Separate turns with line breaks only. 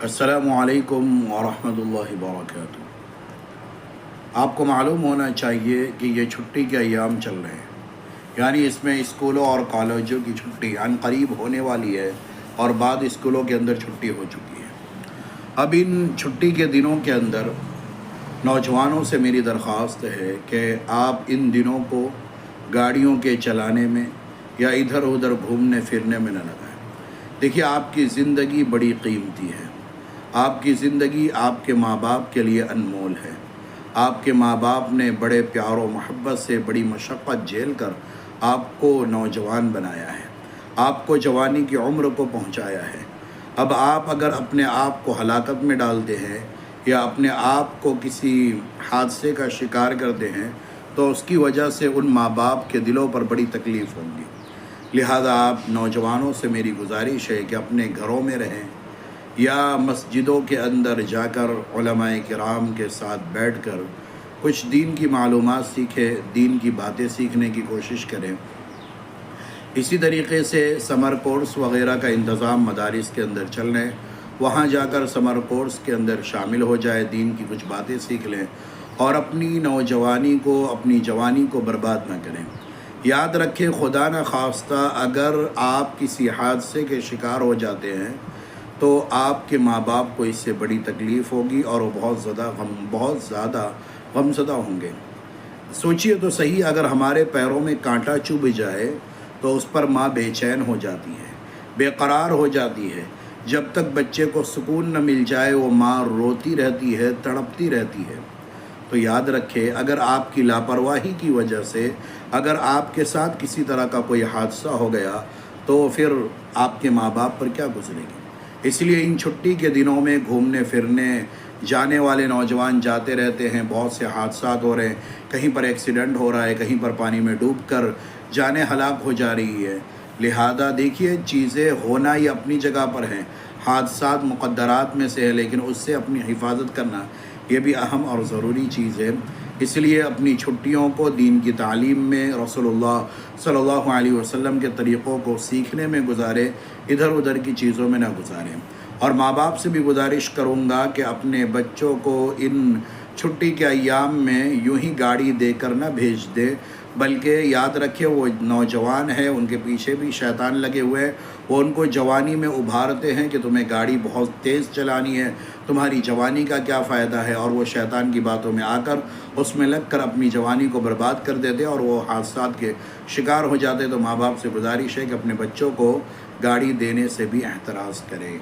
अस्सलामुअलैकुम वरहमतुल्लाहि वबरकातुहू। आपको मालूम होना चाहिए कि ये छुट्टी के अयाम चल रहे हैं, यानी इसमें स्कूलों और कॉलेजों की छुट्टी अनकरीब होने वाली है और बाद स्कूलों के अंदर छुट्टी हो चुकी है। अब इन छुट्टी के दिनों के अंदर नौजवानों से मेरी दरख्वास्त है कि आप इन दिनों को गाड़ियों के चलाने में या इधर उधर घूमने फिरने में न लगाएं। देखिए, आपकी ज़िंदगी बड़ी कीमती है। आपकी ज़िंदगी आपके माँ बाप के लिए अनमोल है। आपके माँ बाप ने बड़े प्यार और मोहब्बत से बड़ी मशक्क़त झेल कर आपको नौजवान बनाया है, आपको जवानी की उम्र को पहुँचाया है। अब आप अगर अपने आप को हलाकत में डालते हैं या अपने आप को किसी हादसे का शिकार करते हैं तो उसकी वजह से उन माँ बाप के दिलों पर बड़ी तकलीफ़ होगी। लिहाजा आप नौजवानों से मेरी गुजारिश है कि अपने घरों में रहें या मस्जिदों के अंदर जाकर उलमाए किराम के साथ बैठकर कुछ दीन की मालूमात सीखें, दीन की बातें सीखने की कोशिश करें। इसी तरीके से समर कोर्स वग़ैरह का इंतज़ाम मदारिस के अंदर चल रहे हैं, वहाँ जाकर समर कोर्स के अंदर शामिल हो जाए, दीन की कुछ बातें सीख लें और अपनी नौजवानी को, अपनी जवानी को बर्बाद न करें। याद रखें, खुदा न खास्ता अगर आप किसी हादसे के शिकार हो जाते हैं तो आपके माँ बाप को इससे बड़ी तकलीफ़ होगी और वो बहुत ज़्यादा गमज़दा होंगे। सोचिए तो सही, अगर हमारे पैरों में कांटा चुभ जाए तो उस पर माँ बेचैन हो जाती है, बेकरार हो जाती है। जब तक बच्चे को सुकून न मिल जाए वो माँ रोती रहती है, तड़पती रहती है। तो याद रखें, अगर आपकी लापरवाही की वजह से अगर आपके साथ किसी तरह का कोई हादसा हो गया तो फिर आपके माँ बाप पर क्या गुजरेगी। इसलिए इन छुट्टी के दिनों में घूमने फिरने जाने वाले नौजवान जाते रहते हैं, बहुत से हादसा हो रहे हैं, कहीं पर एक्सीडेंट हो रहा है, कहीं पर पानी में डूब कर जाने हलाक हो जा रही है। लिहाजा देखिए, चीज़ें होना ही अपनी जगह पर हैं, हादसात मुक़द्दरात में से है, लेकिन उससे अपनी हिफाजत करना ये भी अहम और ज़रूरी चीज़ है। इसलिए अपनी छुट्टियों को दीन की तालीम में, रसूलुल्लाह सल्लल्लाहु अलैहि वसल्लम के तरीक़ों को सीखने में गुजारें, इधर उधर की चीज़ों में ना गुजारें। और माँ बाप से भी गुजारिश करूँगा कि अपने बच्चों को इन छुट्टी के अय्याम में यूं ही गाड़ी देकर ना भेज दें, बल्कि याद रखें वो नौजवान है, उनके पीछे भी शैतान लगे हुए हैं। वो उनको जवानी में उभारते हैं कि तुम्हें गाड़ी बहुत तेज़ चलानी है, तुम्हारी जवानी का क्या फ़ायदा है, और वो शैतान की बातों में आकर उसमें लग कर अपनी जवानी को बर्बाद कर देते और वो हादसात के शिकार हो जाते। तो माँ बाप से गुजारिश है कि अपने बच्चों को गाड़ी देने से भी एहतराज़ करें।